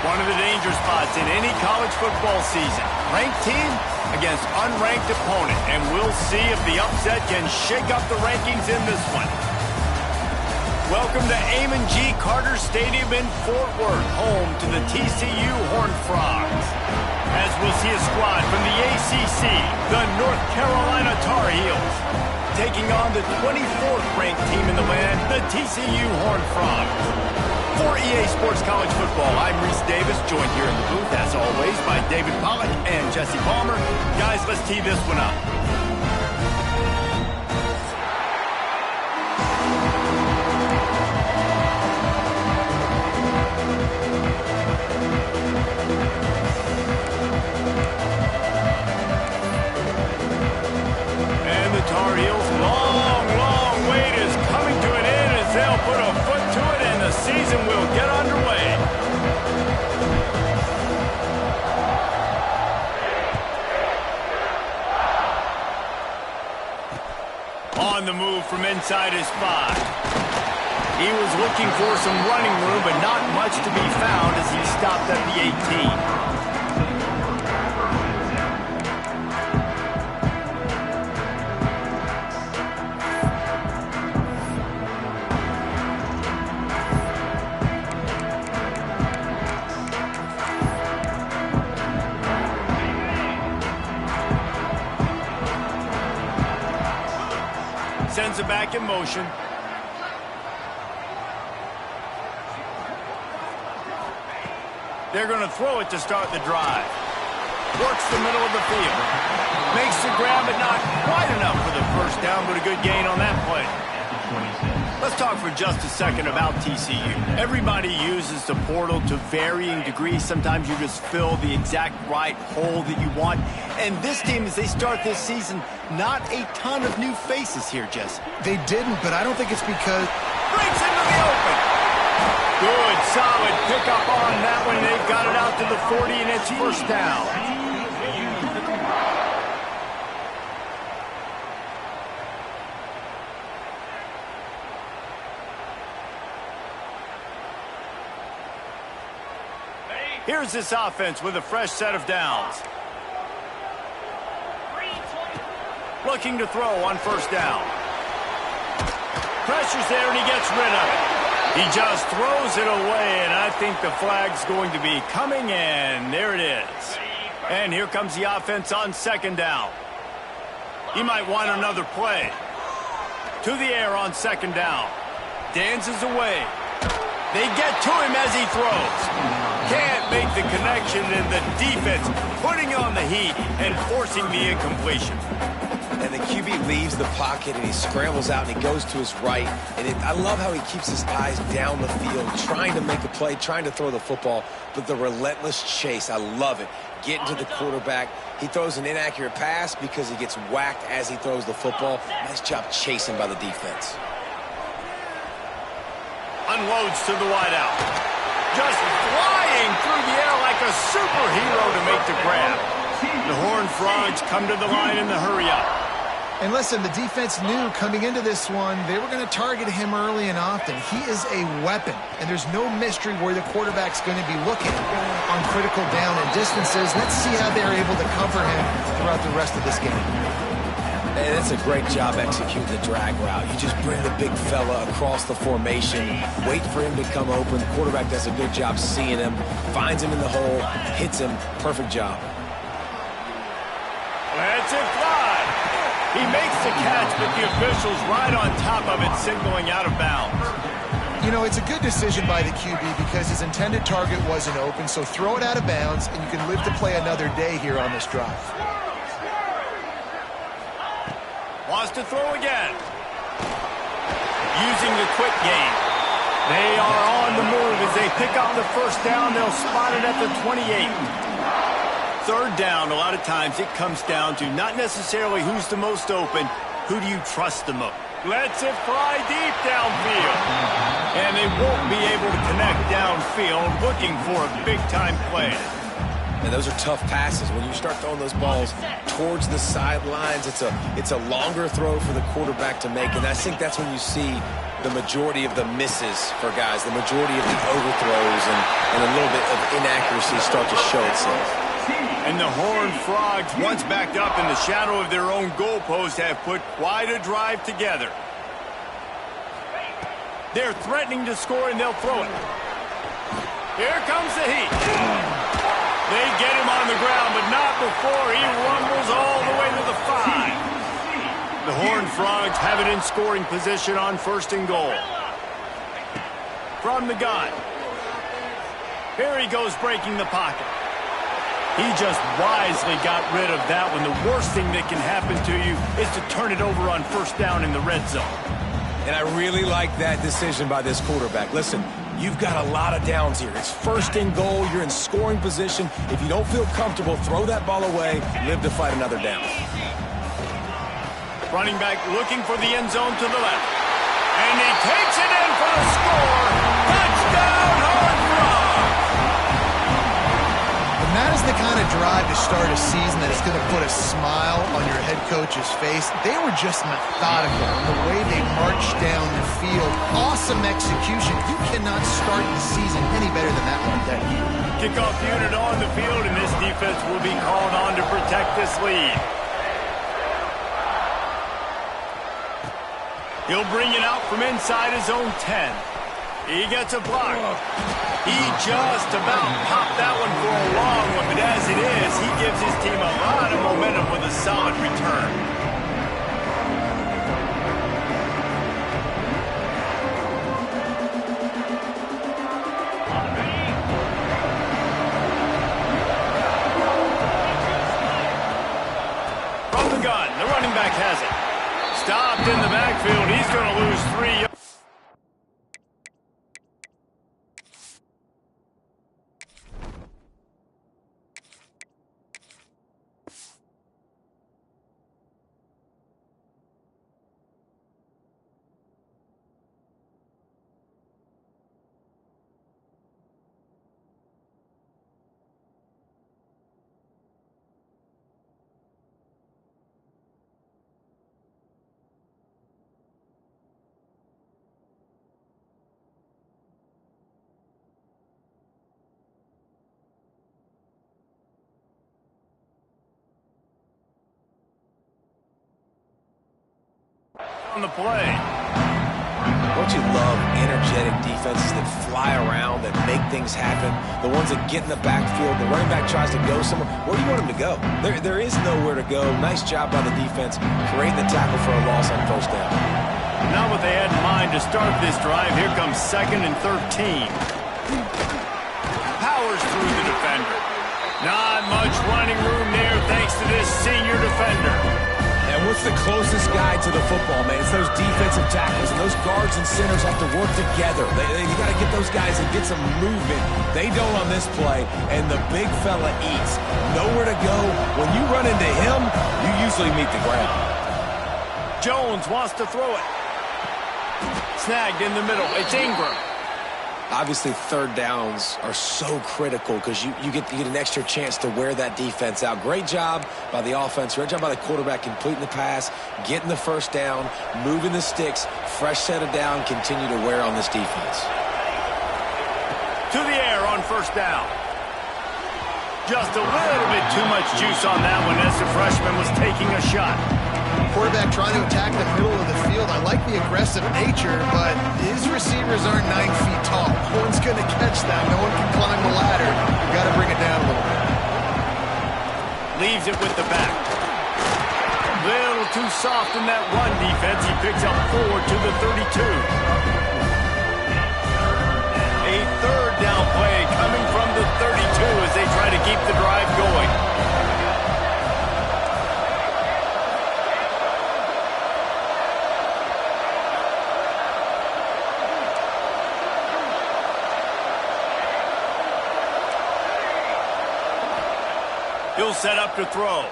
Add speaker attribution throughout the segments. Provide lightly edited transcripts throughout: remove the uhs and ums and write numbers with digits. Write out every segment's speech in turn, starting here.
Speaker 1: One of the danger spots in any college football season. Ranked team against unranked opponent. And we'll see if the upset can shake up the rankings in this one. Welcome to Amon G. Carter Stadium in Fort Worth, home to the TCU Horned Frogs. As we'll see a squad from the ACC, the North Carolina Tar Heels, taking on the 24th ranked team in the land, the TCU Horned Frogs. For EA Sports College Football, I'm Reese Davis, joined here in the booth, as always, by David Pollack and Jesse Palmer. Guys, let's tee this one up. And the Tar Heels' long wait is coming to an end as they'll put a foot to it and the season will get underway. On the move from inside his 5. He was looking for some running room, but not much to be found as he stopped at the 18. Sends it back in motion. They're going to throw it to start the drive. Works the middle of the field. Makes the grab, but not quite enough for the first down, but a good gain on that play. Let's talk for just a second about TCU. Everybody uses the portal to varying degrees. Sometimes you just fill the exact right hole that you want. And this team, as they start this season, not a ton of new faces here, Jesse.
Speaker 2: They didn't, but I don't think it's because...
Speaker 1: Breaks into the open. Good, solid pickup on that one. They've got it out to the 40, and it's first down. Here's this offense with a fresh set of downs. Looking to throw on first down. Pressure's there, and he gets rid of it. He just throws it away, and I think the flag's going to be coming, and there it is. And here comes the offense on second down. He might want another play. To the air on second down. Dances away. They get to him as he throws. Can't make the connection, and the defense putting on the heat and forcing the incompletion.
Speaker 3: And the QB leaves the pocket, and he scrambles out, and he goes to his right. And I love how he keeps his eyes down the field, trying to make a play, trying to throw the football, but the relentless chase, I love it. Getting to the quarterback. He throws an inaccurate pass because he gets whacked as he throws the football. Nice job chasing by the defense.
Speaker 1: Unloads to the wideout. Just flying through the air like a superhero to make the grab. The Horned Frogs come to the line in the hurry-up.
Speaker 2: And listen, the defense knew coming into this one, they were going to target him early and often. He is a weapon, and there's no mystery where the quarterback's going to be looking on critical down and distances. Let's see how they're able to cover him throughout the rest of this game.
Speaker 3: And it's a great job executing the drag route. You just bring the big fella across the formation, wait for him to come open. The quarterback does a good job seeing him, finds him in the hole, hits him. Perfect job.
Speaker 1: Let's it fly. He makes the catch, but the official's right on top of it, signaling out of bounds.
Speaker 2: You know, it's a good decision by the QB because his intended target wasn't open, so throw it out of bounds, and you can live to play another day here on this drive.
Speaker 1: Wants to throw again. Using the quick game. They are on the move as they pick up the first down. They'll spot it at the 28. Third down, a lot of times it comes down to not necessarily who's the most open, who do you trust the most. Lets it fly deep downfield. And they won't be able to connect downfield, looking for a big-time play.
Speaker 3: And those are tough passes. When you start throwing those balls towards the sidelines, it's a longer throw for the quarterback to make. And I think that's when you see the majority of the misses for guys, the majority of the overthrows and a little bit of inaccuracy start to show itself.
Speaker 1: And the Horned Frogs, once backed up in the shadow of their own goalpost, have put quite a drive together. They're threatening to score, and they'll throw it. Here comes the heat. They get him on the ground, but not before he rumbles all the way to the 5. The Horned Frogs have it in scoring position on 1st and goal. From the gun. Here he goes, breaking the pocket. He just wisely got rid of that one. The worst thing that can happen to you is to turn it over on 1st down in the red zone.
Speaker 3: And I really like that decision by this quarterback. Listen, you've got a lot of downs here. It's 1st and goal. You're in scoring position. If you don't feel comfortable, throw that ball away. Live to fight another down.
Speaker 1: Running back looking for the end zone to the left. And he takes it in for the score. Touchdown, Horned Frogs!
Speaker 2: And that is the kind of drive to start a season that is going to put a smile on your head coach's face. They were just methodical in the way they marched down the field. Awesome execution. You cannot start the season any better than that one day.
Speaker 1: Kickoff unit on the field, and this defense will be called on to protect this lead. He'll bring it out from inside his own 10. He gets a block. He just about popped that one for a long one, but as it is, he gives his team a lot of momentum with a solid return. From the gun, the running back has it. Stopped in the backfield. He's going to lose 3 yards. On the play.
Speaker 3: Don't you love energetic defenses that fly around, that make things happen? The ones that get in the backfield, the running back tries to go somewhere. Where do you want him to go? There is nowhere to go. Nice job by the defense, creating the tackle for a loss on 1st down.
Speaker 1: Not what they had in mind to start this drive. Here comes 2nd and 13. Powers through the defender. Not much running room there thanks to this senior defender.
Speaker 3: And what's the closest guy to the football, man? It's those defensive tackles, and those guards and centers have to work together. You got to get those guys and get some movement. They don't on this play, and the big fella eats. Nowhere to go. When you run into him, you usually meet the ground.
Speaker 1: Jones wants to throw it. Snagged in the middle. It's Ingram.
Speaker 3: Obviously, 3rd downs are so critical because you get an extra chance to wear that defense out. Great job by the offense. Great job by the quarterback completing the pass, getting the 1st down, moving the sticks, fresh set of down, continue to wear on this defense.
Speaker 1: To the air on 1st down. Just a little bit too much juice on that one as the freshman was taking a shot.
Speaker 2: Quarterback trying to attack the middle of the field. I like the aggressive nature, but his receivers aren't 9 feet tall. No one's going to catch that. No one can climb the ladder. You got to bring it down a little bit.
Speaker 1: Leaves it with the back. Little too soft in that run defense. He picks up 4 to the 32. A 3rd down play coming from the 32 as they try to keep the drive going. He'll set up to throw.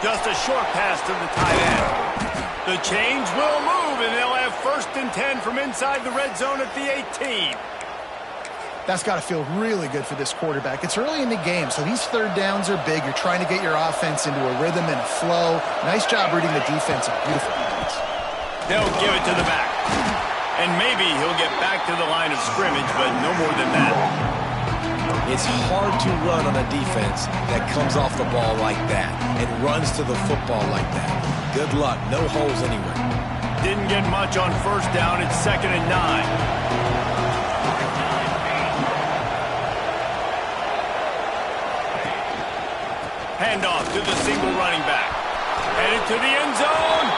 Speaker 1: Just a short pass to the tight end. The chains will move, and they'll have 1st and 10 from inside the red zone at the 18.
Speaker 2: That's got to feel really good for this quarterback. It's early in the game, so these 3rd downs are big. You're trying to get your offense into a rhythm and a flow. Nice job reading the defense. Beautiful plays.
Speaker 1: They'll give it to the back. And maybe he'll get back to the line of scrimmage, but no more than that.
Speaker 3: It's hard to run on a defense that comes off the ball like that and runs to the football like that. Good luck. No holes anywhere.
Speaker 1: Didn't get much on first down. It's 2nd and 9. Handoff to the single running back. Headed to the end zone.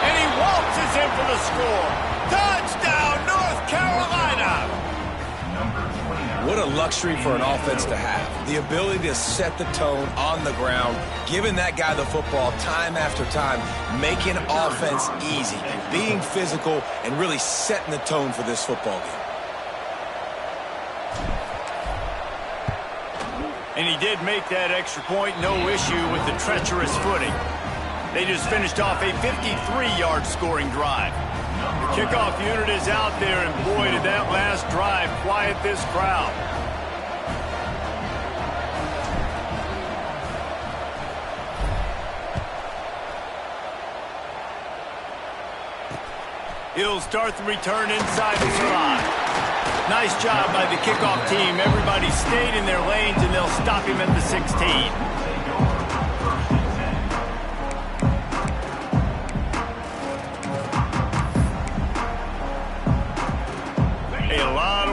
Speaker 1: And he waltzes in for the score. Touchdown, North Carolina!
Speaker 3: What a luxury for an offense to have. The ability to set the tone on the ground, giving that guy the football time after time, making offense easy, being physical, and really setting the tone for this football game.
Speaker 1: And he did make that extra point, no issue with the treacherous footing. They just finished off a 53-yard scoring drive. The kickoff unit is out there, and boy, did that last drive quiet this crowd. He'll start the return inside the slot. Nice job by the kickoff team. Everybody stayed in their lanes, and they'll stop him at the 16.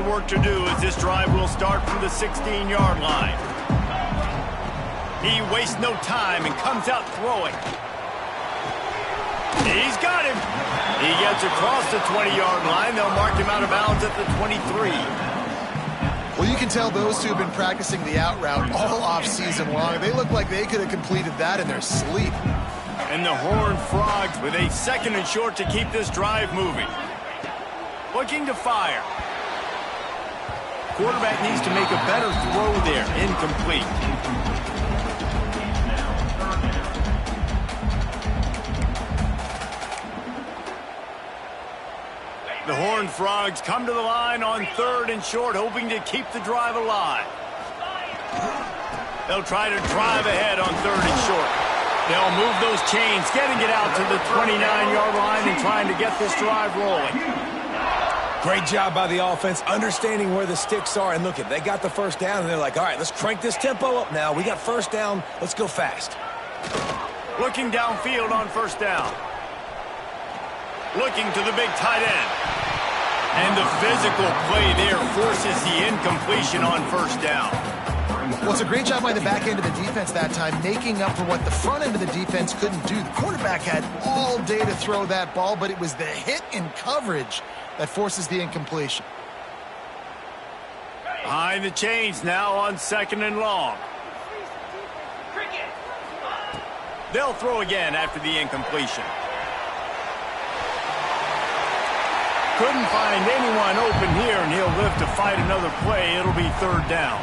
Speaker 1: Work to do as this drive will start from the 16-yard line. He wastes no time and comes out throwing. He's got him. He gets across the 20-yard line. They'll mark him out of bounds at the 23.
Speaker 2: Well, you can tell those two have been practicing the out route all off-season long. They look like they could have completed that in their sleep.
Speaker 1: And the Horned Frogs with a 2nd and short to keep this drive moving. Looking to fire. Quarterback needs to make a better throw there. Incomplete. The Horned Frogs come to the line on 3rd and short, hoping to keep the drive alive. They'll try to drive ahead on 3rd and short. They'll move those chains, getting it out to the 29-yard line and trying to get this drive rolling.
Speaker 3: Great job by the offense, understanding where the sticks are. And look, they got the first down, and they're like, all right, let's crank this tempo up now. We got first down. Let's go fast.
Speaker 1: Looking downfield on first down. Looking to the big tight end. And the physical play there forces the incompletion on first down.
Speaker 2: Well, it's a great job by the back end of the defense that time, making up for what the front end of the defense couldn't do. The quarterback had all day to throw that ball, but it was the hit in coverage that forces the incompletion.
Speaker 1: Behind the chains now on 2nd and long. They'll throw again after the incompletion. Couldn't find anyone open here, and he'll live to fight another play. It'll be 3rd down.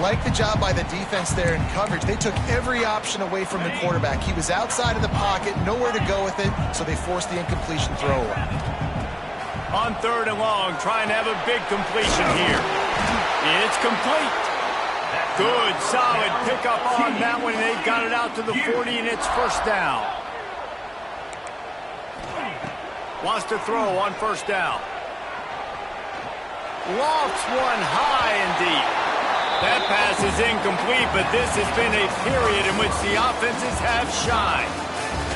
Speaker 2: Like the job by the defense there in coverage. They took every option away from the quarterback. He was outside of the pocket, nowhere to go with it, so they forced the incompletion throw away.
Speaker 1: On 3rd and long, trying to have a big completion here. It's complete. Good, solid pickup on that one. They've got it out to the 40, and it's first down. Wants to throw on first down. Lofts one high and deep. That pass is incomplete, but this has been a period in which the offenses have shined.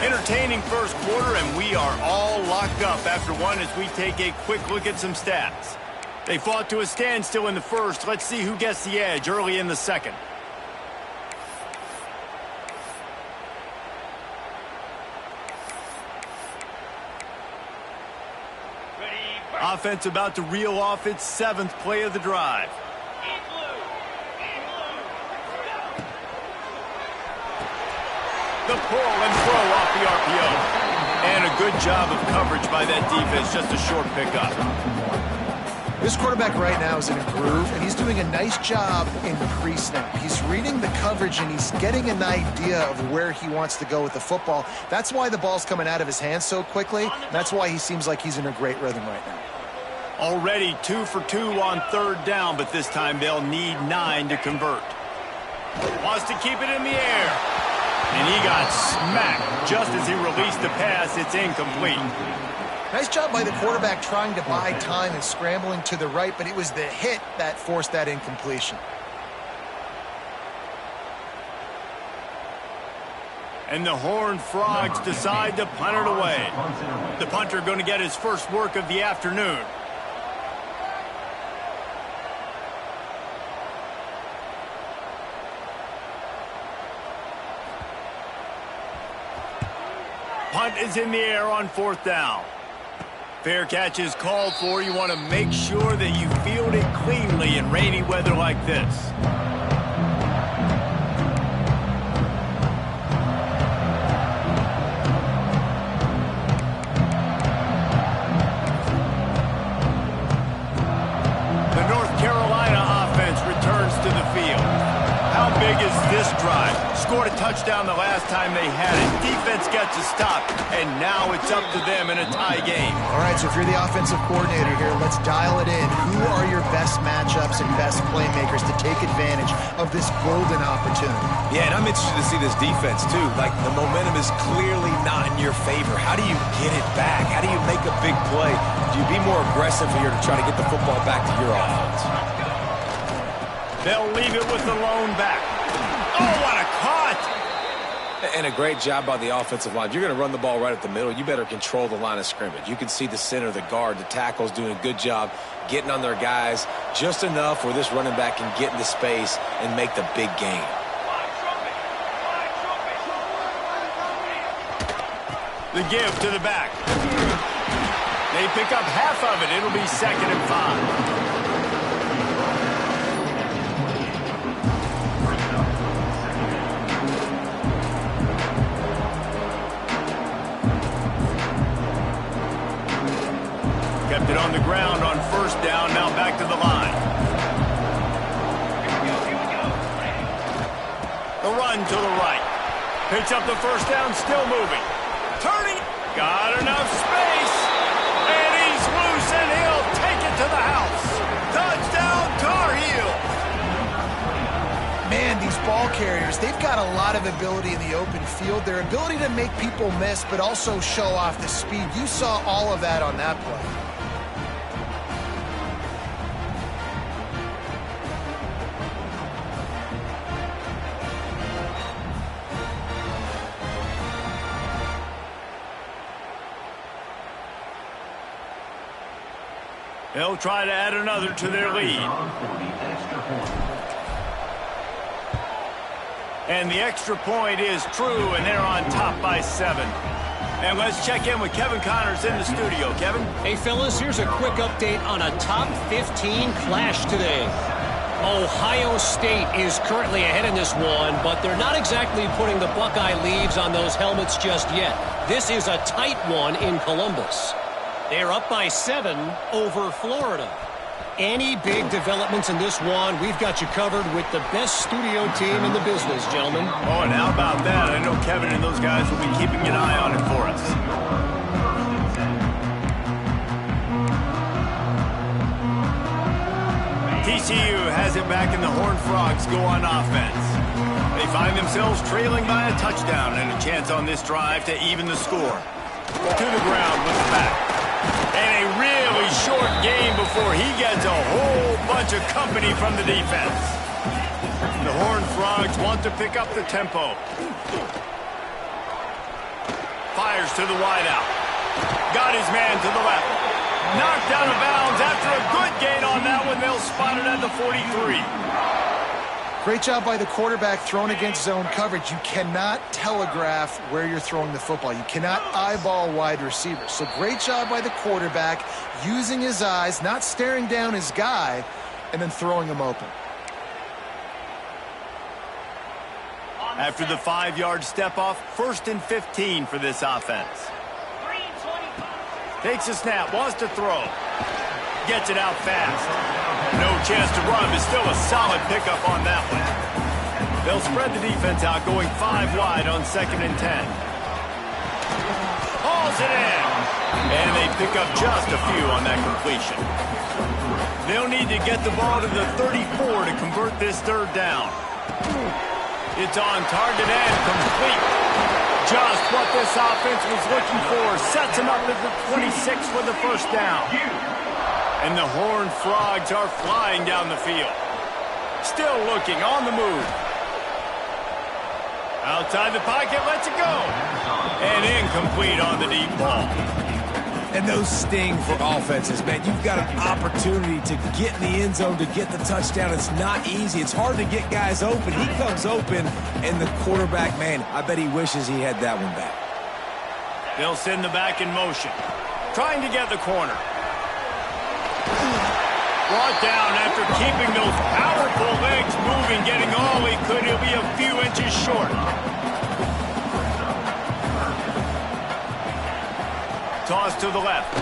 Speaker 1: Entertaining first quarter, and we are all locked up after one as we take a quick look at some stats. They fought to a standstill in the first. Let's see who gets the edge early in the second. Offense about to reel off its 7th play of the drive. The pull and throw off the RPO. And a good job of coverage by that defense, just a short pickup.
Speaker 2: This quarterback right now is in a groove, and he's doing a nice job in pre-snap. He's reading the coverage, and he's getting an idea of where he wants to go with the football. That's why the ball's coming out of his hands so quickly. That's why he seems like he's in a great rhythm right now.
Speaker 1: Already 2 for 2 on 3rd down, but this time they'll need 9 to convert. Wants to keep it in the air. And he got smacked just as he released the pass. It's incomplete.
Speaker 2: Nice job by the quarterback trying to buy time and scrambling to the right, but it was the hit that forced that incompletion.
Speaker 1: And the Horned Frogs decide to punt it away. The punter going to get his first work of the afternoon. Punt is in the air on 4th down. Fair catch is called for. You want to make sure that you field it cleanly in rainy weather like this. The North Carolina offense returns to the field. How big is this drive? Scored a touchdown the last time they had it. Defense gets a stop, and now it's up to them in a tie game.
Speaker 2: All right, so if you're the offensive coordinator here, let's dial it in. Who are your best matchups and best playmakers to take advantage of this golden opportunity?
Speaker 3: Yeah, and I'm interested to see this defense, too. Like, the momentum is clearly not in your favor. How do you get it back? How do you make a big play? Do you be more aggressive here to try to get the football back to your offense?
Speaker 1: They'll leave it with the lone back. Oh, what a cut!
Speaker 3: And a great job by the offensive line. If you're going to run the ball right at the middle, you better control the line of scrimmage. You can see the center, the guard, the tackles doing a good job getting on their guys just enough where this running back can get into space and make the big gain.
Speaker 1: The give to the back. They pick up half of it. It'll be 2nd and 5. Kept it on the ground on 1st down, now back to the line. The run to the right. Picks up the 1st down, still moving. Turning, got enough space. And he's loose, and he'll take it to the house. Touchdown, Tar Heels.
Speaker 2: Man, these ball carriers, they've got a lot of ability in the open field. Their ability to make people miss, but also show off the speed. You saw all of that on that play.
Speaker 1: They'll try to add another to their lead. And the extra point is true, and they're on top by 7. And let's check in with Kevin Connors in the studio. Kevin?
Speaker 4: Hey, fellas, here's a quick update on a top 15 clash today. Ohio State is currently ahead in this one, but they're not exactly putting the Buckeye leaves on those helmets just yet. This is a tight one in Columbus. They're up by 7 over Florida. Any big developments in this one, we've got you covered with the best studio team in the business, gentlemen.
Speaker 1: Oh, and how about that? I know Kevin and those guys will be keeping an eye on it for us. TCU has it back, and the Horned Frogs go on offense. They find themselves trailing by a touchdown and a chance on this drive to even the score. To the ground with the back. And a really short game before he gets a whole bunch of company from the defense. The Horned Frogs want to pick up the tempo. Fires to the wideout. Got his man to the left. Knocked out of bounds after a good gain on that one. They'll spot it at the 43.
Speaker 2: Great job by the quarterback throwing against zone coverage. You cannot telegraph where you're throwing the football. You cannot eyeball wide receivers. So great job by the quarterback using his eyes, not staring down his guy, and then throwing him open.
Speaker 1: After the 5-yard step off, 1st and 15 for this offense. Takes a snap, wants to throw. Gets it out fast. No chance to run, but still a solid pickup on that one. They'll spread the defense out, going 5 wide on 2nd and 10. Hauls it in. And they pick up just a few on that completion. They'll need to get the ball to the 34 to convert this 3rd down. It's on target and complete. Just what this offense was looking for. Sets him up at the 26 for the first down. And the Horned Frogs are flying down the field. Still looking on the move. Outside the pocket, lets it go. And incomplete on the deep ball.
Speaker 3: And those sting for offenses, man. You've got an opportunity to get in the end zone, to get the touchdown. It's not easy. It's hard to get guys open. He comes open, and the quarterback, man, I bet he wishes he had that one back.
Speaker 1: They'll send the back in motion. Trying to get the corner. Brought down after keeping those powerful legs moving, getting all he could. He'll be a few inches short. Toss to the left.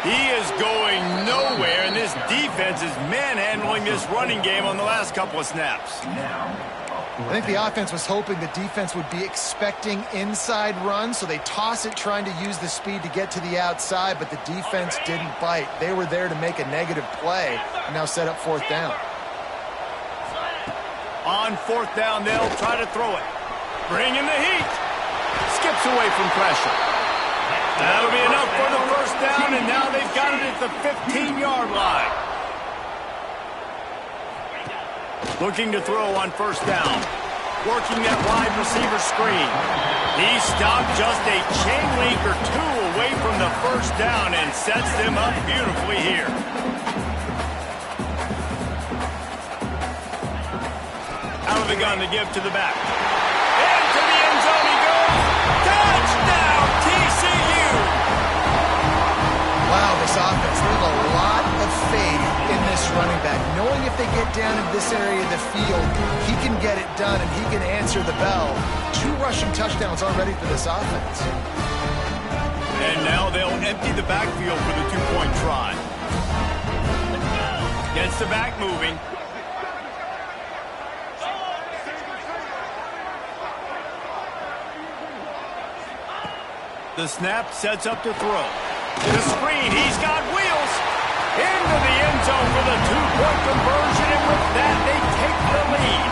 Speaker 1: He is going nowhere, and this defense is manhandling this running game on the last couple of snaps.
Speaker 2: I think the offense was hoping the defense would be expecting inside runs, so they toss it trying to use the speed to get to the outside, but the defense didn't bite. They were there to make a negative play and now set up fourth down.
Speaker 1: On fourth down, they'll try to throw it. Bring in the heat. Skips away from pressure. That'll be enough for the first down, and now they've got it at the 15-yard line. Looking to throw on first down. Working that wide receiver screen. He stopped just a chain link or two away from the first down and sets them up beautifully here. Out of the gun to give to the back. Into the end zone he goes. Touchdown, TCU!
Speaker 2: Wow, this offense, they have a lot of faith in this running back. Knowing if they get down in this area of the field, he can get it done and he can answer the bell. 2 rushing touchdowns already for this offense.
Speaker 1: And now they'll empty the backfield for the 2-point try. Gets the back moving. The snap sets up to throw. The screen, he's got wheels. Into the end zone for the 2-point conversion, and with that, they take the lead.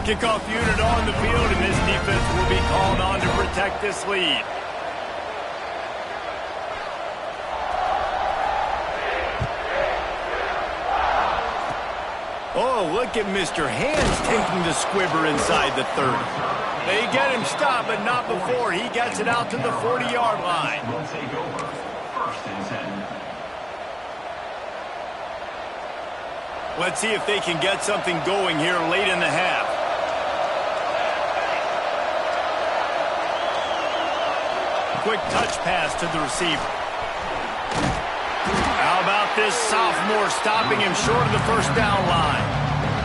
Speaker 1: Kickoff unit on the field, and this defense will be called on to protect this lead. Oh, look at Mr. Hands taking the squibber inside the 30. They get him stopped, but not before. He gets it out to the 40-yard line.
Speaker 5: Will take over. First and 10.
Speaker 1: Let's see if they can get something going here late in the half. Quick touch pass to the receiver. How about this sophomore stopping him short of the first down line?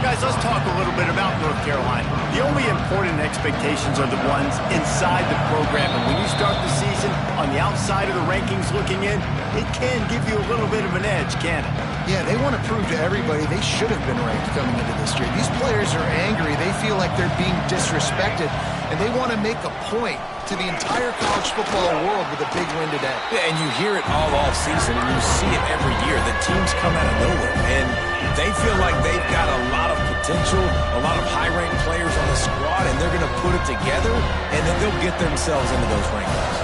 Speaker 1: Guys, let's talk a little bit about North Carolina. The only important expectations are the ones inside the program. And when you start the season on the outside of the rankings looking in, it can give you a little bit of an edge, can't it?
Speaker 2: Yeah, they want to prove to everybody they should have been ranked coming into this year. These players are angry. They feel like they're being disrespected, and they want to make a point to the entire college football world with a big win today.
Speaker 3: Yeah, and you hear it all off season, and you see it every year. The teams come out of nowhere, and they feel like they've got a lot of potential, a lot of high-ranked players on the squad, and they're going to put it together, and then they'll get themselves into those rankings.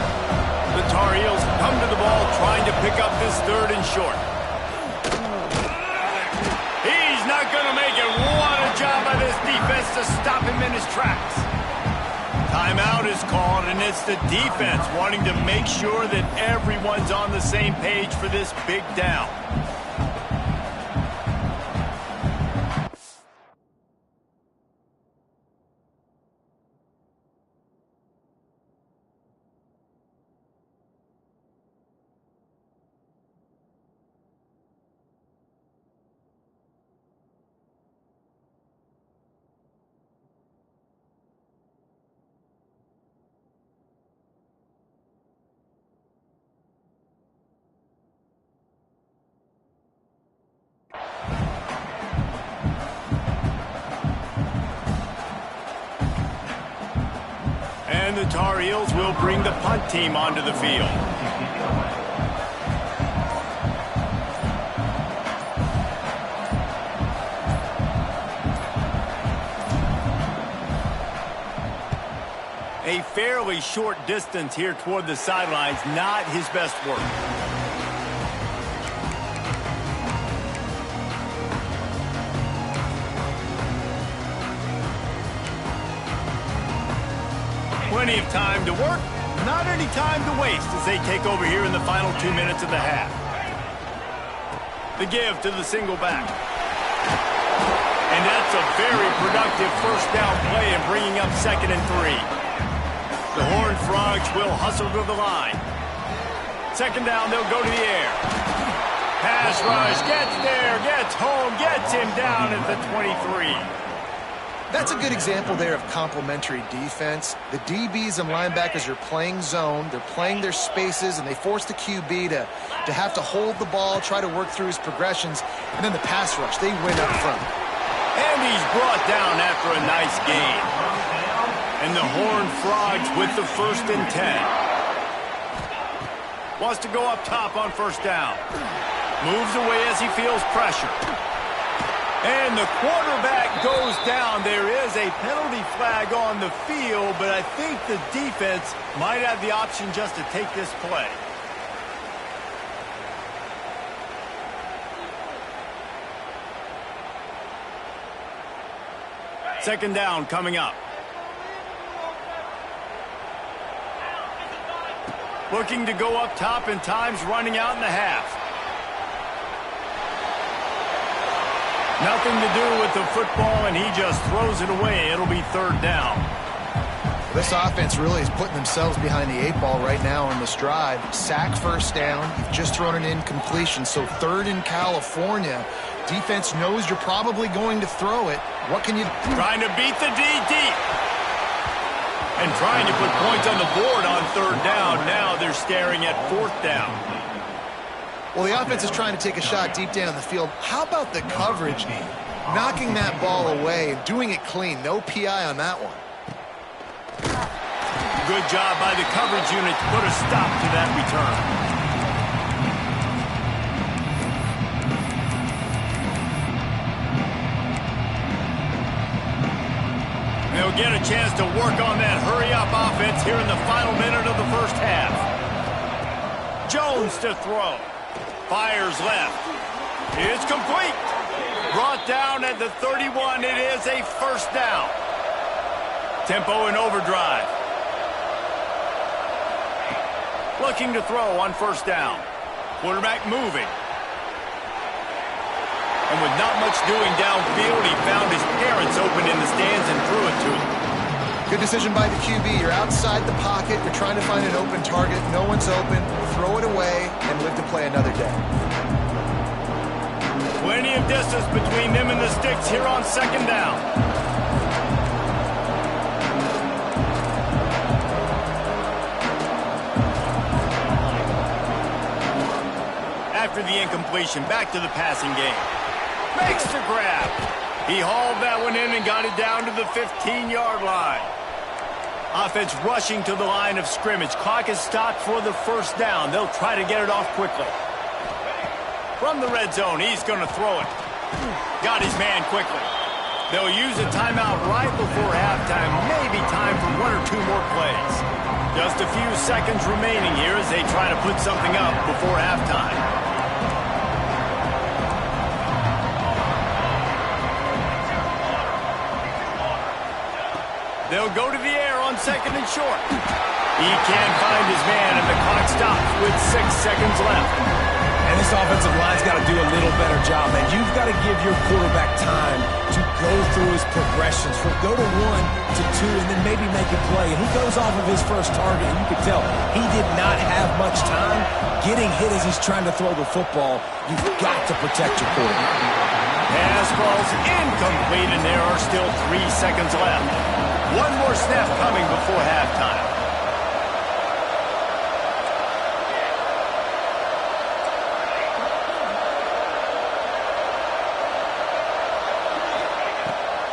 Speaker 1: The Tar Heels come to the ball trying to pick up this 3rd and short. He's not going to make it. What a job by this defense to stop him in his tracks. Timeout is called, and it's the defense wanting to make sure that everyone's on the same page for this big down. And the Tar Heels will bring the punt team onto the field. A fairly short distance here toward the sidelines, not his best work. Plenty of time to work, not any time to waste as they take over here in the final 2 minutes of the half. The give to the single back. And that's a very productive first down play in bringing up 2nd and 3. The Horned Frogs will hustle to the line. 2nd down, they'll go to the air. Pass rush, gets there, gets home, gets him down at the 23.
Speaker 2: That's a good example there of complementary defense. The DBs and linebackers are playing zone, they're playing their spaces, and they force the QB to have to hold the ball, try to work through his progressions, and then the pass rush, they win up front.
Speaker 1: And he's brought down after a nice gain. And the Horned Frogs with the 1st and 10. Wants to go up top on 1st down. Moves away as he feels pressure. And the quarterback goes down. There is a penalty flag on the field, but I think the defense might have the option just to take this play. Second down coming up. Looking to go up top, and time's running out in the half. Nothing to do with the football, and he just throws it away. It'll be 3rd down.
Speaker 2: This offense really is putting themselves behind the 8 ball right now on this drive. Sack 1st down. You've just thrown an incompletion, so 3rd in California. Defense knows you're probably going to throw it. What can you do?
Speaker 1: Trying to beat the D deep. And trying to put points on the board on 3rd down. Now they're staring at 4th down.
Speaker 2: Well, the offense is trying to take a shot deep down the field. How about the coverage? Knocking that ball away and doing it clean. No PI on that one.
Speaker 1: Good job by the coverage unit to put a stop to that return. They'll get a chance to work on that hurry-up offense here in the final minute of the 1st half. Jones to throw. Fires left. It's complete. Brought down at the 31. It is a 1st down. Tempo in overdrive. Looking to throw on 1st down. Quarterback moving. And with not much doing downfield, he found his parents open in the stands and threw it to him.
Speaker 2: Good decision by the QB. You're outside the pocket. You're trying to find an open target. No one's open. Throw it away and live to play another day.
Speaker 1: Plenty of distance between them and the sticks here on 2nd down. After the incompletion, back to the passing game. Makes the grab. He hauled that one in and got it down to the 15-yard line. Offense rushing to the line of scrimmage. Clock is stopped for the 1st down. They'll try to get it off quickly. From the red zone, he's going to throw it. Got his man quickly. They'll use a timeout right before halftime. Maybe time for 1 or 2 more plays. Just a few seconds remaining here as they try to put something up before halftime. They'll go to the air on 2nd and short. He can't find his man, and the clock stops with 6 seconds left.
Speaker 3: And this offensive line's got to do a little better job, man. You've got to give your quarterback time to go through his progressions. From go to 1 to 2 and then maybe make a play. And he goes off of his first target, and you can tell he did not have much time getting hit as he's trying to throw the football. You've got to protect your quarterback.
Speaker 1: Pass ball's incomplete, and there are still 3 seconds left. One more snap coming before halftime.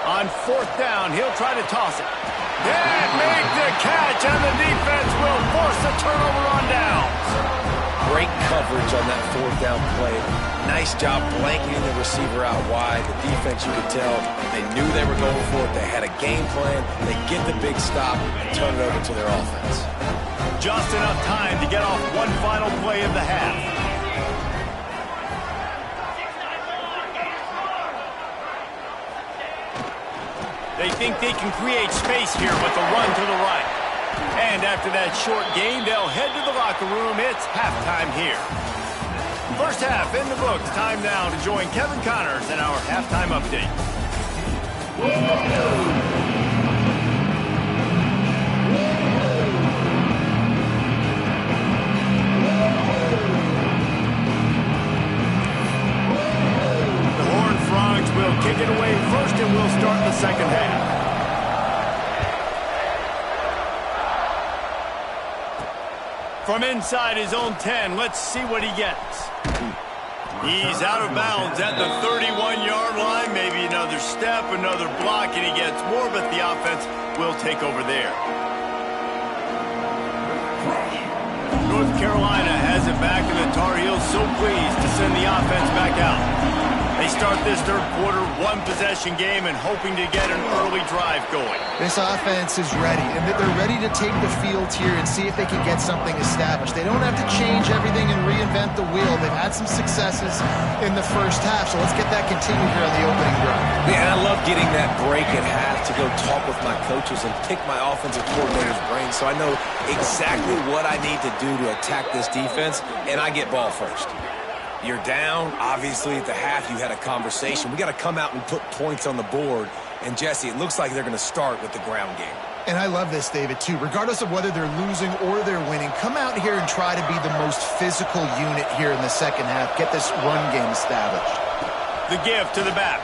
Speaker 1: On 4th down, he'll try to toss it. And make the catch, and the defense will force a turnover on downs.
Speaker 3: Great coverage on that fourth down play. Nice job blanketing the receiver out wide. The defense, you could tell, they knew they were going for it. They had a game plan. They get the big stop and turn it over to their offense.
Speaker 1: Just enough time to get off one final play of the half. They think they can create space here with the run to the right. And after that short game, they'll head to the locker room. It's halftime here. First half in the books. Time now to join Kevin Connors in our halftime update. The Horned Frogs will kick it away first, and we'll start the second half. From inside his own 10, let's see what he gets. He's out of bounds at the 31-yard line. Maybe another step, another block, and he gets more, but the offense will take over there. North Carolina has it back, and the Tar Heels so pleased to send the offense back out. They start this third quarter one-possession game and hoping to get an early drive going.
Speaker 2: This offense is ready, and they're ready to take the field here and see if they can get something established. They don't have to change everything and reinvent the wheel. They've had some successes in the first half, so let's get that continued here on the opening drive.
Speaker 3: Yeah, and I love getting that break at half to go talk with my coaches and pick my offensive coordinator's brain so I know exactly what I need to do to attack this defense, and I get ball first. You're down. Obviously, at the half, you had a conversation. We got to come out and put points on the board. And, Jesse, it looks like they're going to start with the ground game.
Speaker 2: And I love this, David, too. Regardless of whether they're losing or they're winning, come out here and try to be the most physical unit here in the second half. Get this run game established.
Speaker 1: The give to the back.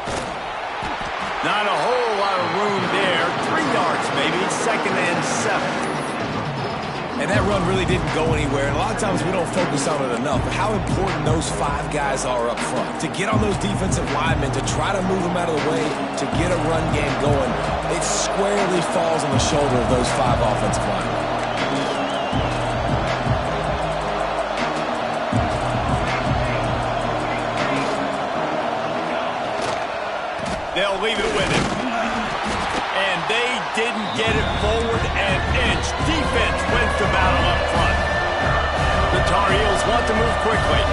Speaker 1: Not a whole lot of room there. 3 yards, maybe. Second and 7.
Speaker 3: And that run really didn't go anywhere. And a lot of times we don't focus on it enough. But how important those 5 guys are up front. To get on those defensive linemen, to try to move them out of the way, to get a run game going, it squarely falls on the shoulder of those 5 offensive linemen.
Speaker 1: They'll leave it with him. And they didn't get it forward an inch. Defense wins the battle up front. The Tar Heels want to move quickly.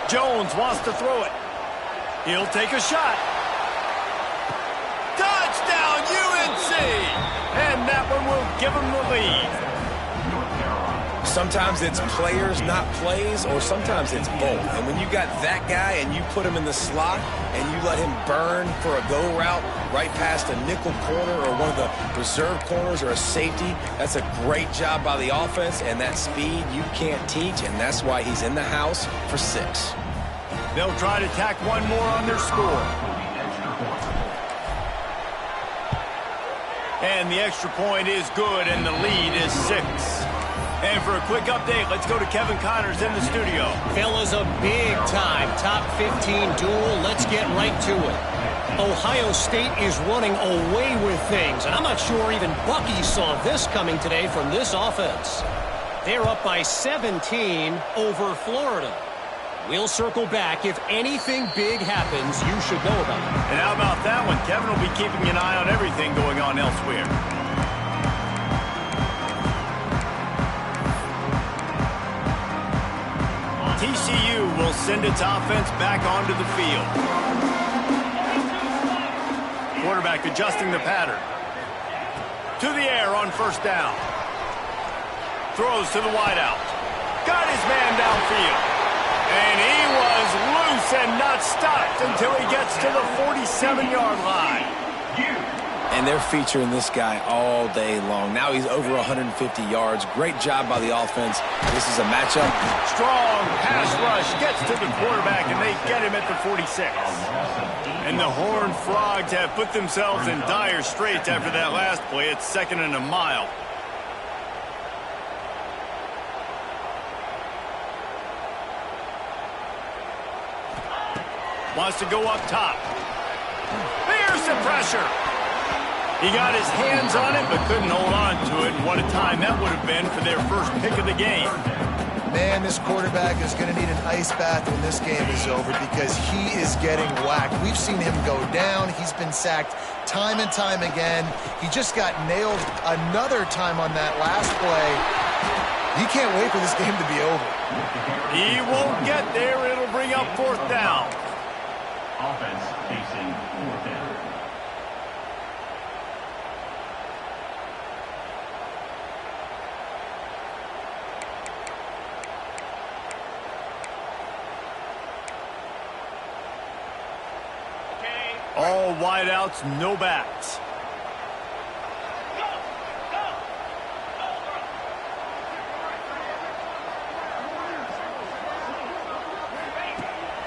Speaker 1: Jones wants to throw it. He'll take a shot. Touchdown, UNC! And that one will give him the lead.
Speaker 3: Sometimes it's players, not plays, or sometimes it's both. And when you got that guy and you put him in the slot and you let him burn for a go route right past a nickel corner or one of the reserve corners or a safety, that's a great job by the offense, and that speed you can't teach, and that's why he's in the house for 6.
Speaker 1: They'll try to tack one more on their score. And the extra point is good, and the lead is 6. And for a quick update, let's go to Kevin Connors in the studio.
Speaker 4: Fellas, a big-time top 15 duel. Let's get right to it. Ohio State is running away with things, and I'm not sure even Bucky saw this coming today from this offense. They're up by 17 over Florida. We'll circle back. If anything big happens, you should know about it.
Speaker 1: And how about that one? Kevin will be keeping an eye on everything going on elsewhere. TCU will send its offense back onto the field. Quarterback adjusting the pattern. To the air on first down. Throws to the wideout. Got his man downfield. And he was loose and not stopped until he gets to the 47-yard line.
Speaker 3: And they're featuring this guy all day long. Now he's over 150 yards. Great job by the offense. This is a matchup.
Speaker 1: Strong pass rush gets to the quarterback, and they get him at the 46. And the Horned Frogs have put themselves in dire straits after that last play. It's 2nd and a mile. Wants to go up top. There's the pressure. He got his hands on it, but couldn't hold on to it. And what a time that would have been for their first pick of the game.
Speaker 2: Man, this quarterback is going to need an ice bath when this game is over because he is getting whacked. We've seen him go down. He's been sacked time and time again. He just got nailed another time on that last play. He can't wait for this game to be over.
Speaker 1: He won't get there. It'll bring up 4th down.
Speaker 5: Offense facing 4th down.
Speaker 1: All wideouts, no backs.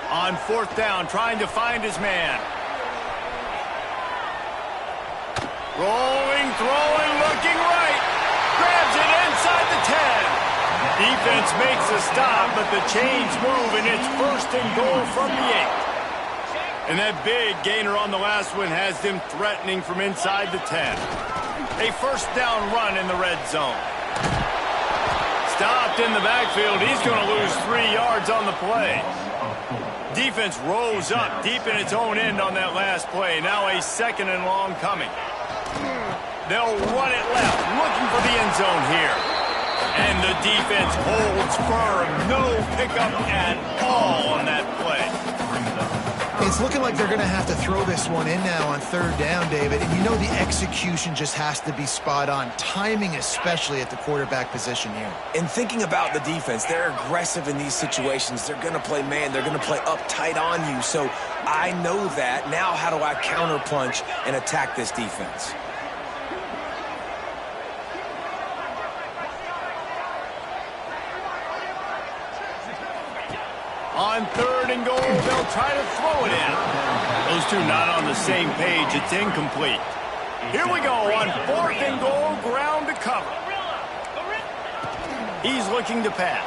Speaker 1: On 4th down, trying to find his man. Rolling, throwing, looking right. Grabs it inside the 10. Defense makes a stop, but the chains move, and it's 1st and goal from the 8. And that big gainer on the last one has them threatening from inside the 10. A 1st down run in the red zone. Stopped in the backfield. He's going to lose 3 yards on the play. Defense rose up deep in its own end on that last play. Now a 2nd and long coming. They'll run it left, looking for the end zone here. And the defense holds firm. No pickup at all on that play.
Speaker 2: It's looking like they're going to have to throw this one in now on 3rd down, David. And you know the execution just has to be spot on. Timing especially at the quarterback position here.
Speaker 3: And thinking about the defense, they're aggressive in these situations. They're going to play man. They're going to play up tight on you. So I know that. Now how do I counterpunch and attack this defense?
Speaker 1: On 3rd and goal, they'll try to throw it in. Those two not on the same page. It's incomplete. Here we go on 4th and goal, ground to cover. He's looking to pass.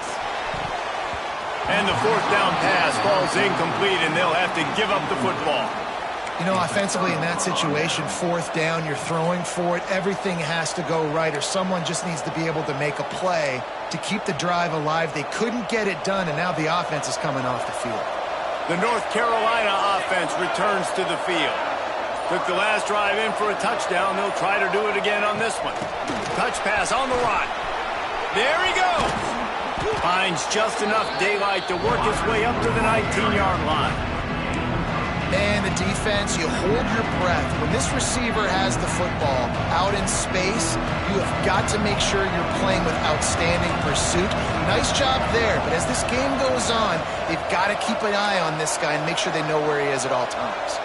Speaker 1: And the 4th down pass falls incomplete, and they'll have to give up the football.
Speaker 2: You know, offensively in that situation, 4th down, you're throwing for it. Everything has to go right, or someone just needs to be able to make a play to keep the drive alive. They couldn't get it done, and now the offense is coming off the field.
Speaker 1: The North Carolina offense returns to the field. Took the last drive in for a touchdown. They'll try to do it again on this one. Touch pass on the run. There he goes. Finds just enough daylight to work his way up to the 19-yard line.
Speaker 2: And the defense, you hold your breath. When this receiver has the football out in space, you have got to make sure you're playing with outstanding pursuit. Nice job there, but as this game goes on, they've got to keep an eye on this guy and make sure they know where he is at all times.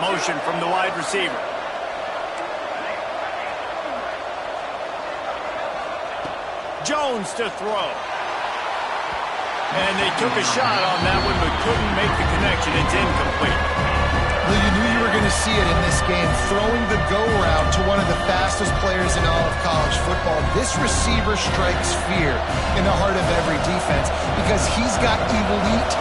Speaker 1: Motion from the wide receiver. Jones to throw. And they took a shot on that one, but couldn't make the connection. It's incomplete.
Speaker 2: Well, you knew you were going to see it in this game, throwing the go route to one of the fastest players in all of college football. This receiver strikes fear in the heart of every defense because he's got elite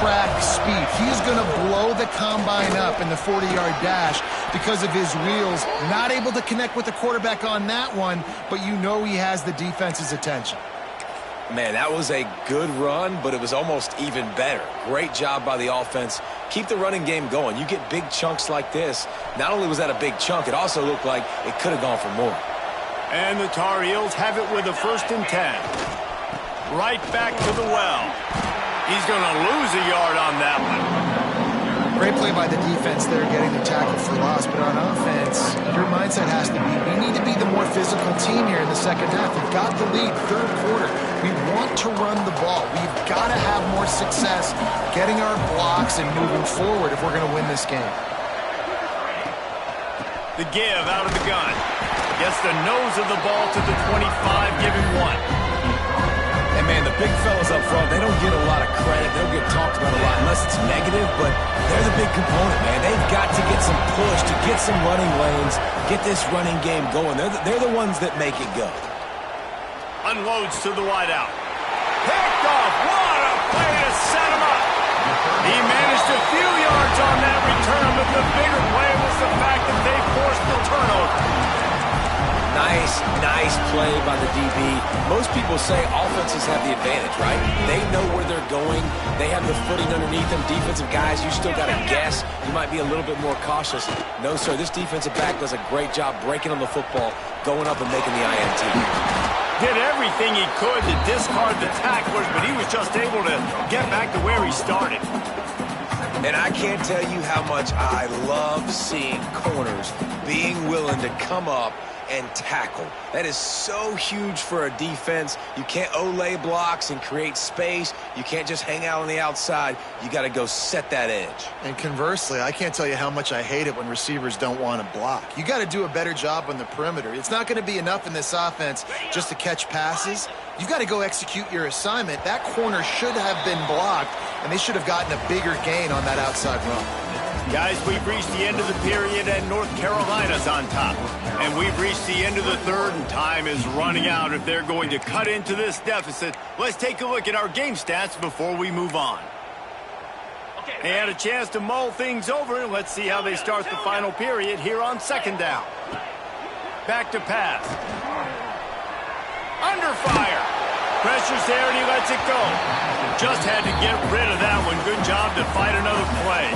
Speaker 2: track speed. He's going to blow the combine up in the 40-yard dash because of his wheels. Not able to connect with the quarterback on that one, but you know he has the defense's attention.
Speaker 3: Man, that was a good run, but it was almost even better. Great job by the offense. Keep the running game going. You get big chunks like this. Not only was that a big chunk, it also looked like it could have gone for more.
Speaker 1: And the Tar Heels have it with a 1st and 10. Right back to the well. He's going to lose a yard on that one.
Speaker 2: Great play by the defense there, getting the tackle for loss. But on offense, your mindset has to be, we need to be the more physical team here in the second half. We've got the lead, 3rd quarter. We want to run the ball. We've got to have more success getting our blocks and moving forward if we're going to win this game.
Speaker 1: The give out of the gun. Gets the nose of the ball to the 25, giving 1.
Speaker 3: And, man, the big fellas up front, they don't get a lot of credit. They don't get talked about a lot unless it's negative, but they're the big component, man. They've got to get some push, to get some running lanes, get this running game going. They're the ones that make it go.
Speaker 1: Unloads to the wideout. Picked off. What a play to set him up. He managed a few yards on that return, but the bigger play was the fact that they forced the turnover.
Speaker 3: Nice play by the DB. Most people say offenses have the advantage, right? They know where they're going. They have the footing underneath them. Defensive guys, you still got to guess. You might be a little bit more cautious. No, sir, this defensive back does a great job breaking on the football, going up and making the INT.
Speaker 1: Did everything he could to discard the tacklers, but he was just able to get back to where he started.
Speaker 3: And I can't tell you how much I love seeing corners being willing to come up and tackle. That is so huge for a defense. You can't olay blocks and create space. You can't just hang out on the outside. You got to go set that edge.
Speaker 2: And conversely, I can't tell you how much I hate it when receivers don't want to block. You got to do a better job on the perimeter. It's not going to be enough in this offense just to catch passes. You got to go execute your assignment. That corner should have been blocked, and they should have gotten a bigger gain on that outside run.
Speaker 1: Guys, we've reached the end of the period, and North Carolina's on top. And we've reached the end of the third, and time is running out if they're going to cut into this deficit. Let's take a look at our game stats before we move on. They had a chance to mull things over, and let's see how they start the final period here on second down. Back to pass. Under fire. Pressure's there, and he lets it go. Just had to get rid of that one. Good job to fight another play.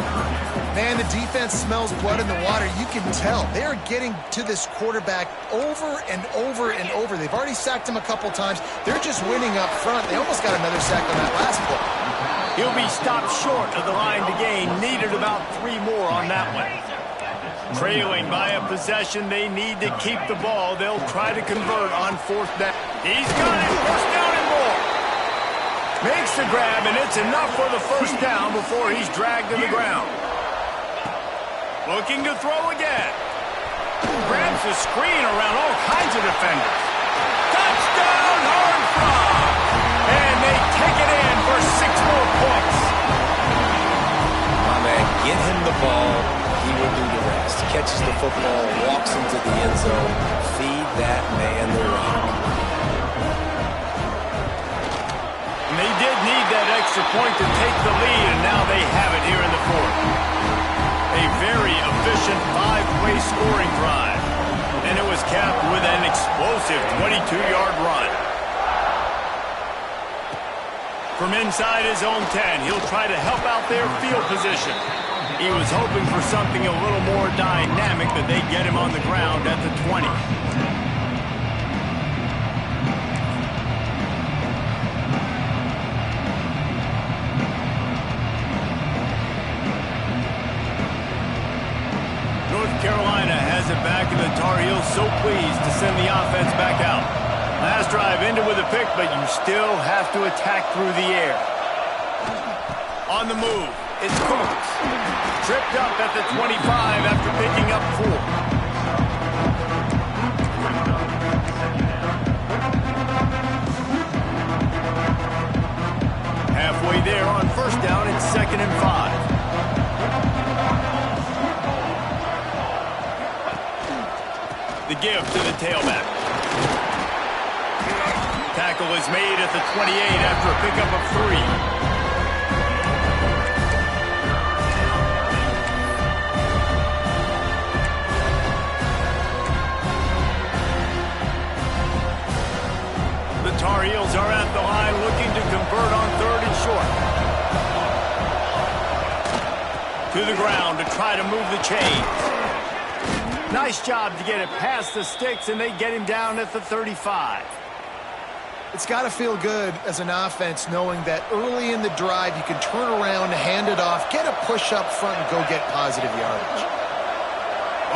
Speaker 2: Man, the defense smells blood in the water. You can tell. They are getting to this quarterback over and over and over. They've already sacked him a couple times. They're just winning up front. They almost got another sack on that last play.
Speaker 1: He'll be stopped short of the line to gain. Needed about 3 more on that one. Trailing by a possession, they need to keep the ball. They'll try to convert on fourth down. He's got it. First down and more. Makes the grab, and it's enough for the first down before he's dragged to the ground. Looking to throw again. Grabs the screen around all kinds of defenders. Touchdown, Horned Frog! And they take it in for 6 more points.
Speaker 3: My man, get him the ball. He will do the rest. Catches the football, walks into the end zone. Feed that man the rock.
Speaker 1: And they did need that extra point to take the lead, and now they have it here in the fourth. A very efficient 5-play scoring drive. And it was capped with an explosive 22-yard run. From inside his own 10, he'll try to help out their field position. He was hoping for something a little more dynamic, but they get him on the ground at the 20. Carolina has it back, and the Tar Heels so pleased to send the offense back out. Last drive ended with a pick, but you still have to attack through the air. On the move, it's Cooks. Tripped up at the 25 after picking up 4. Halfway there on first down, it's 2nd and 5. The give to the tailback. Tackle is made at the 28 after a pickup of 3. The Tar Heels are at the line looking to convert on 3rd and short. To the ground to try to move the chains. Nice job to get it past the sticks, and they get him down at the 35.
Speaker 2: It's got to feel good as an offense knowing that early in the drive you can turn around, hand it off, get a push up front, and go get positive yardage.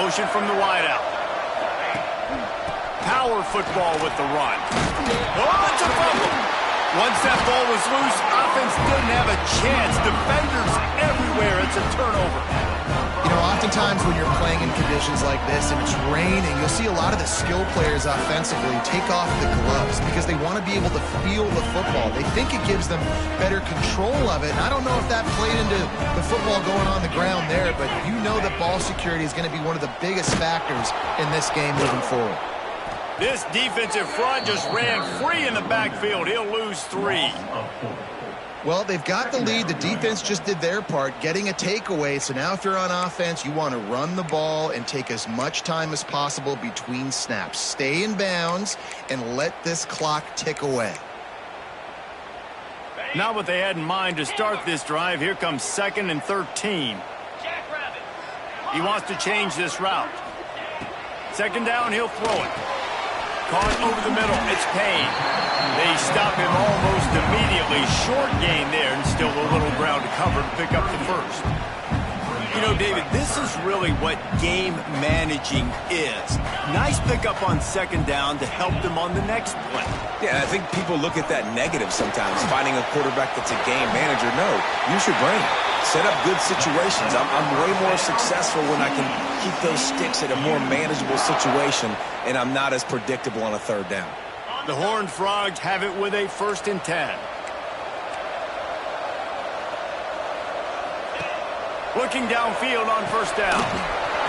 Speaker 1: Motion from the wideout. Power football with the run. Oh, it's a fumble. Once that ball was loose, offense didn't have a chance. Defenders everywhere. It's a turnover.
Speaker 2: You know, often Oftentimes when you're playing in conditions like this and it's raining, you'll see a lot of the skill players offensively take off the gloves because they want to be able to feel the football. They think it gives them better control of it. And I don't know if that played into the football going on the ground there, but you know that ball security is going to be one of the biggest factors in this game moving forward.
Speaker 1: This defensive front just ran free in the backfield. He'll lose 3.
Speaker 2: Well, they've got the lead. The defense just did their part, getting a takeaway. So now if you're on offense, you want to run the ball and take as much time as possible between snaps. Stay in bounds and let this clock tick away.
Speaker 1: Not what they had in mind to start this drive. Here comes 2nd and 13. He wants to change this route. 2nd down, he'll throw it. Caught over the middle. It's Payne. They stop him almost immediately. Short gain there, and still a little ground to cover to pick up the first. You know, David, this is really what game managing is. Nice pickup on 2nd down to help them on the next play.
Speaker 3: Yeah, I think people look at that negative sometimes, finding a quarterback that's a game manager. No, use your brain. Set up good situations. I'm way more successful when I can keep those sticks at a more manageable situation, and I'm not as predictable on a 3rd down.
Speaker 1: The Horned Frogs have it with a 1st and 10. Looking downfield on 1st down.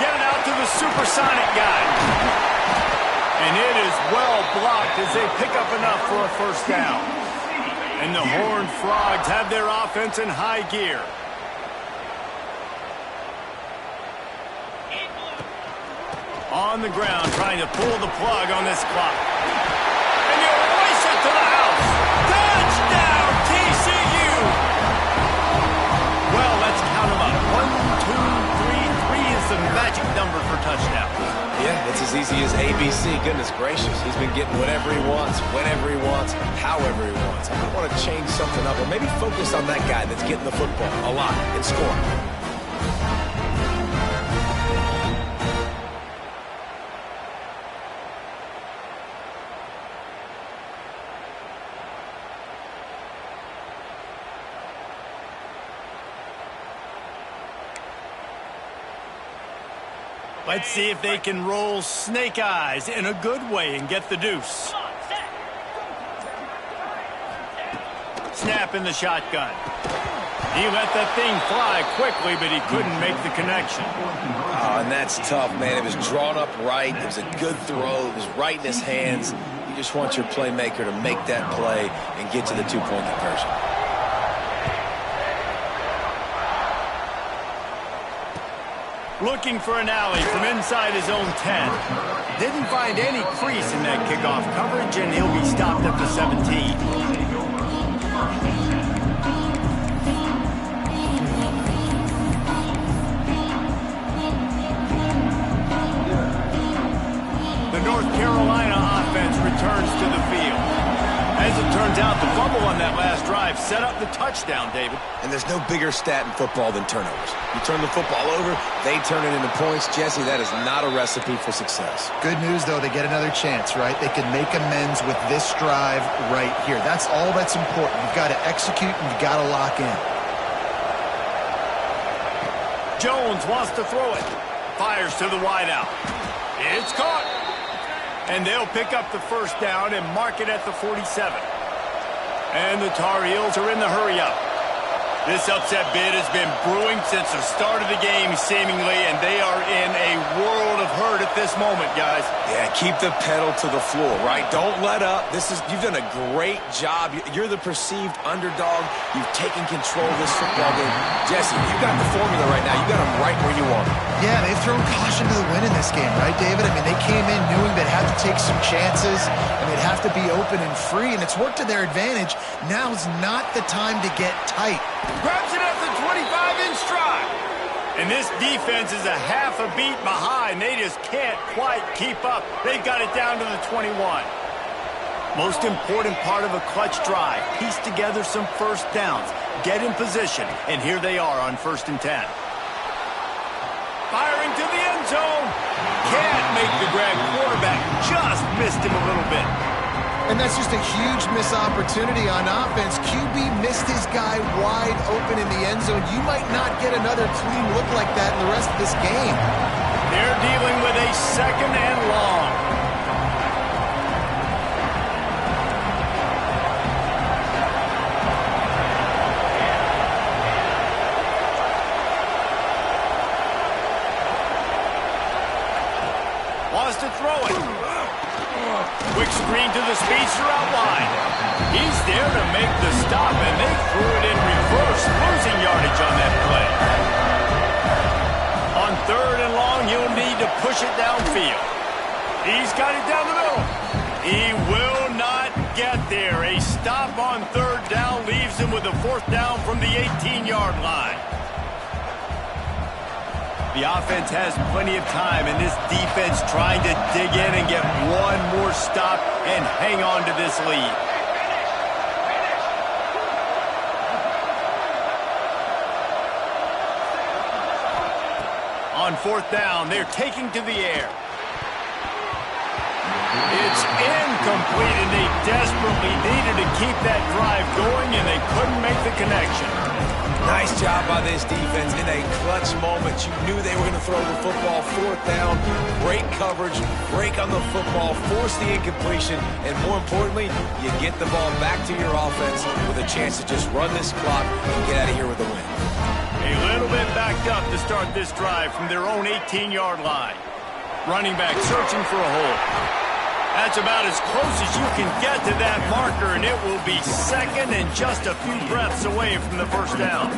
Speaker 1: Get it out to the supersonic guy. And it is well blocked as they pick up enough for a 1st down. And the Horned Frogs have their offense in high gear. On the ground, trying to pull the plug on this clock. And you race it to the house. Touchdown, TCU! Well, let's count them up. 1, 2, 3. 3 is the magic number for touchdown.
Speaker 3: Yeah, it's as easy as ABC. Goodness gracious. He's been getting whatever he wants, whenever he wants, however he wants. I might want to change something up or maybe focus on that guy that's getting the football a lot and scoring.
Speaker 1: Let's see if they can roll snake eyes in a good way and get the deuce. Snap in the shotgun. He let that thing fly quickly, but he couldn't make the connection.
Speaker 3: Oh, and that's tough, man. It was drawn up right. It was a good throw. It was right in his hands. You just want your playmaker to make that play and get to the 2-point conversion.
Speaker 1: Looking for an alley from inside his own 10. Didn't find any crease in that kickoff coverage, and he'll be stopped at the 17. The North Carolina offense returns to the field. As it turns out, the fumble on that last drive set up the touchdown, David.
Speaker 3: And there's no bigger stat in football than turnovers. You turn the football over, they turn it into points. Jesse, that is not a recipe for success.
Speaker 2: Good news, though, they get another chance, right? They can make amends with this drive right here. That's all that's important. You've got to execute and you've got to lock in.
Speaker 1: Jones wants to throw it. Fires to the wideout. It's caught. And they'll pick up the 1st down and mark it at the 47. And the Tar Heels are in the hurry-up. This upset bid has been brewing since the start of the game, seemingly, and they are in a world of hurt at this moment, guys.
Speaker 3: Yeah, keep the pedal to the floor, right? Don't let up. You've done a great job. You're the perceived underdog. You've taken control of this football game. Jesse, you got the formula right now. You got them right where you want them.
Speaker 2: Yeah, they've thrown caution to the wind in this game, right, David? I mean, they came in knowing they'd have to take some chances, and they'd have to be open and free, and it's worked to their advantage. Now's not the time to get tight.
Speaker 1: Grabs it at the 25-inch stride. And this defense is a half a beat behind. They just can't quite keep up. They've got it down to the 21. Most important part of a clutch drive. Piece together some 1st downs. Get in position. And here they are on 1st and 10. Firing to the end zone. Can't make the grab. Quarterback just missed him a little bit.
Speaker 2: And that's just a huge missed opportunity on offense. QB missed his guy wide open in the end zone. You might not get another clean look like that in the rest of this game.
Speaker 1: They're dealing with a 2nd and long. Wants to throw it. Quick screen to the speedster out wide. He's there to make the stop, and they threw it in reverse, losing yardage on that play. On 3rd and long, he'll need to push it downfield. He's got it down the middle. He will not get there. A stop on 3rd down leaves him with a 4th down from the 18-yard line. The offense has plenty of time, and this defense trying to dig in and get one more stop and hang on to this lead. On 4th down, they're taking to the air. It's incomplete, and they desperately needed to keep that drive going, and they couldn't make the connection.
Speaker 3: Nice job by this defense in a clutch moment. You knew they were going to throw the football. 4th down, great coverage, break on the football, force the incompletion, and more importantly, you get the ball back to your offense with a chance to just run this clock and get out of here with a win.
Speaker 1: A little bit backed up to start this drive from their own 18-yard line. Running back searching for a hole. That's about as close as you can get to that marker, and it will be 2nd and just a few breaths away from the 1st down.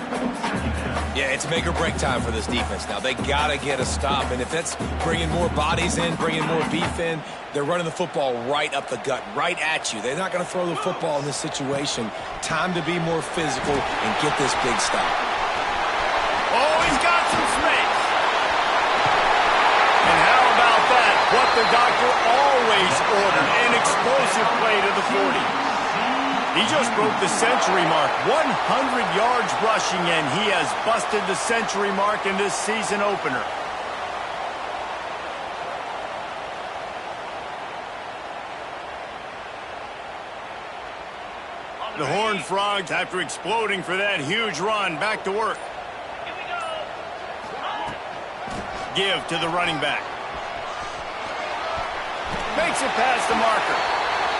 Speaker 3: Yeah, it's make or break time for this defense now. They got to get a stop, and if that's bringing more bodies in, bringing more beef in, they're running the football right up the gut, right at you. They're not going to throw the football in this situation. Time to be more physical and get this big stop.
Speaker 1: Oh, he's got some space. And how about that? What the doctor always ordered, an explosive play to the 40. He just broke the century mark, 100 yards rushing, and he has busted the century mark in this season opener. The Horned Frogs, after exploding for that huge run, back to work. Give to the running back. Makes it past the marker.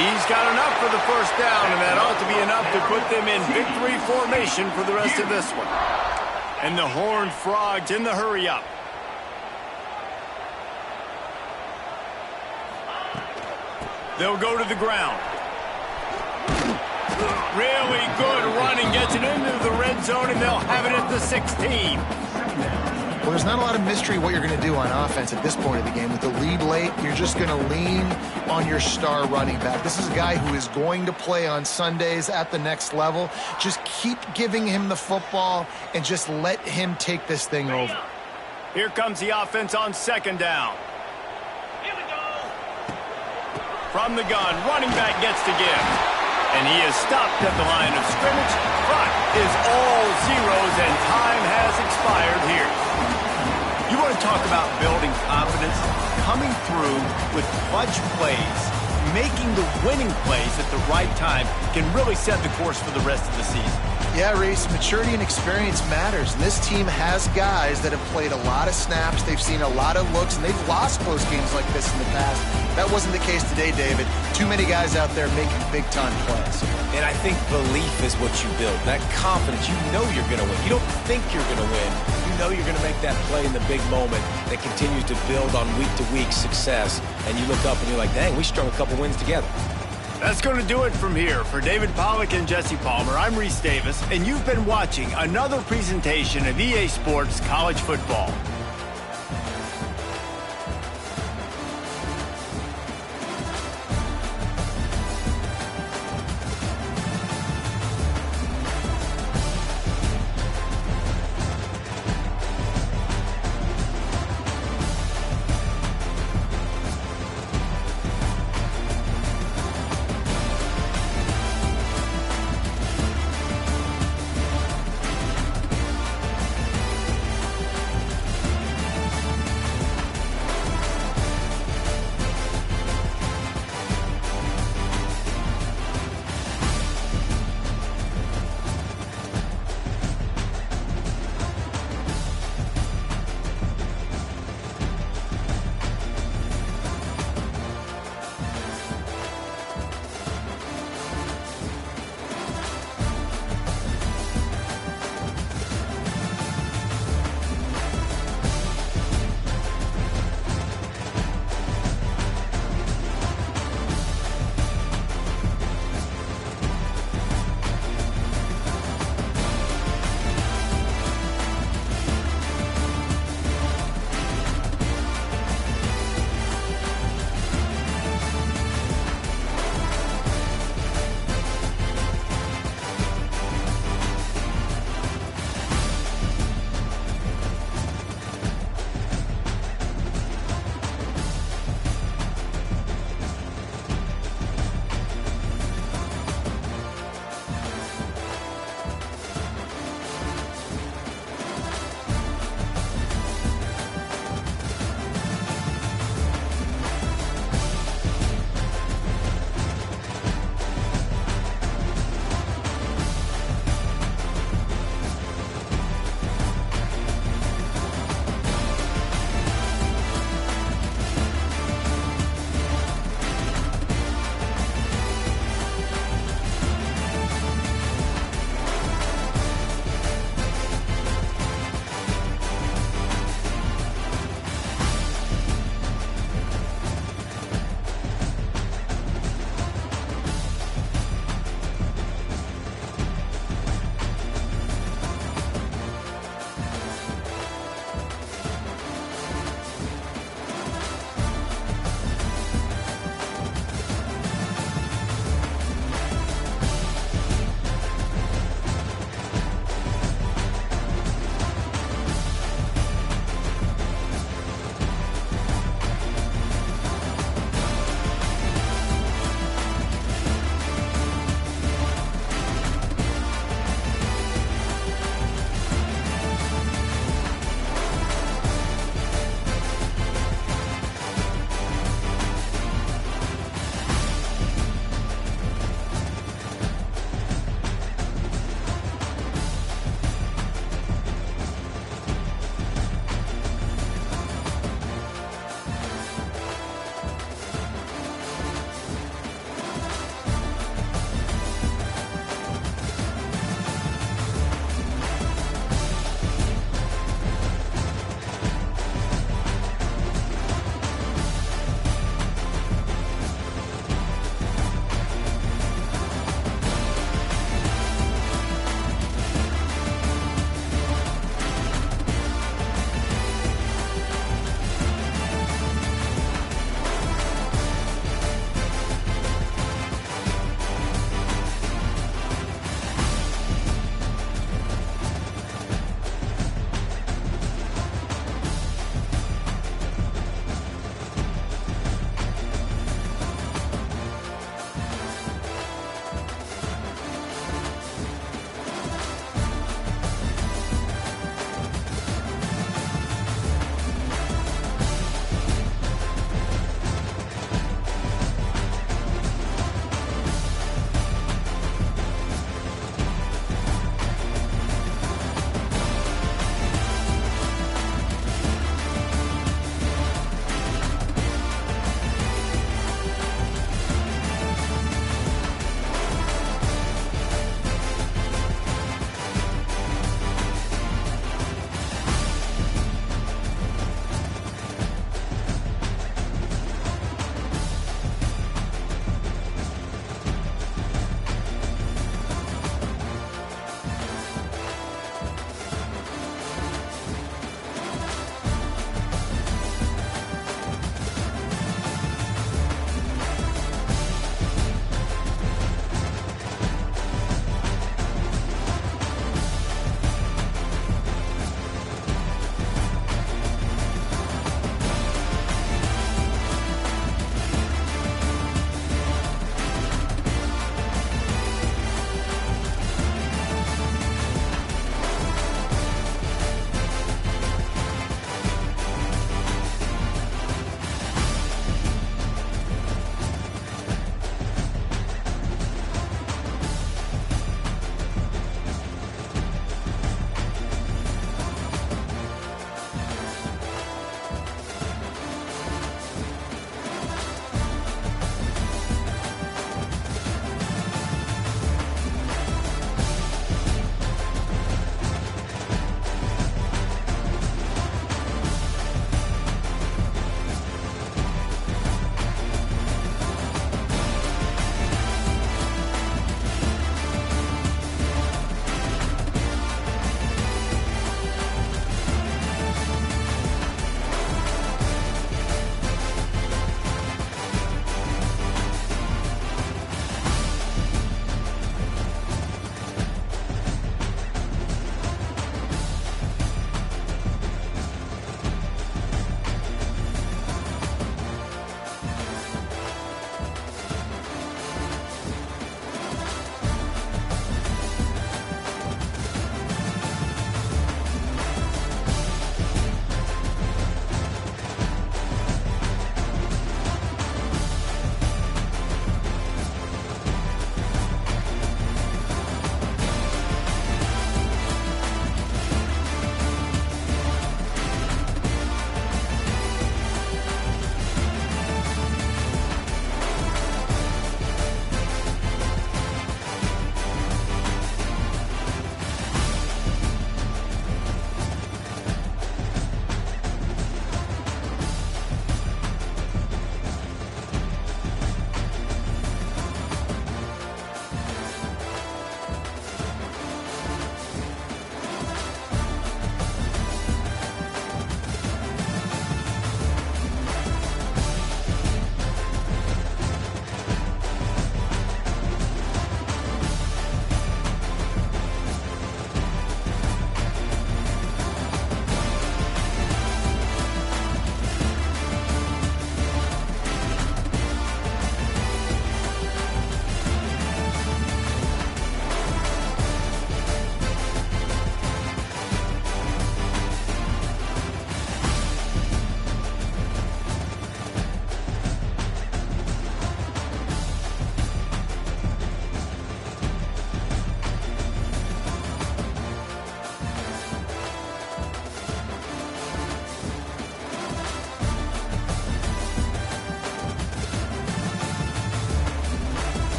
Speaker 1: He's got enough for the 1st down, and that ought to be enough to put them in victory formation for the rest of this one. And the Horned Frogs in the hurry-up. They'll go to the ground. Really good running, gets it into the red zone, and they'll have it at the 16.
Speaker 2: Well, there's not a lot of mystery what you're going to do on offense at this point of the game. With the lead late, you're just going to lean on your star running back. This is a guy who is going to play on Sundays at the next level. Just keep giving him the football and just let him take this thing over.
Speaker 1: Here comes the offense on 2nd down. From the gun, running back gets to give. And he is stopped at the line of scrimmage. Clock is all zeros, and time has expired here. You want to talk about building confidence? Coming through with clutch plays, making the winning plays at the right time can really set the course for the rest of the season.
Speaker 2: Yeah, Reese, maturity and experience matters. And this team has guys that have played a lot of snaps. They've seen a lot of looks, and they've lost close games like this in the past. That wasn't the case today, David. Too many guys out there making big-time plays.
Speaker 3: And I think belief is what you build. That confidence, you know you're going to win. You don't think you're going to win. You know you're going to make that play in the big moment that continues to build on week-to-week success. And you look up and you're like, dang, we strung a couple wins together.
Speaker 1: That's going to do it from here. For David Pollack and Jesse Palmer, I'm Reese Davis, and you've been watching another presentation of EA Sports College Football.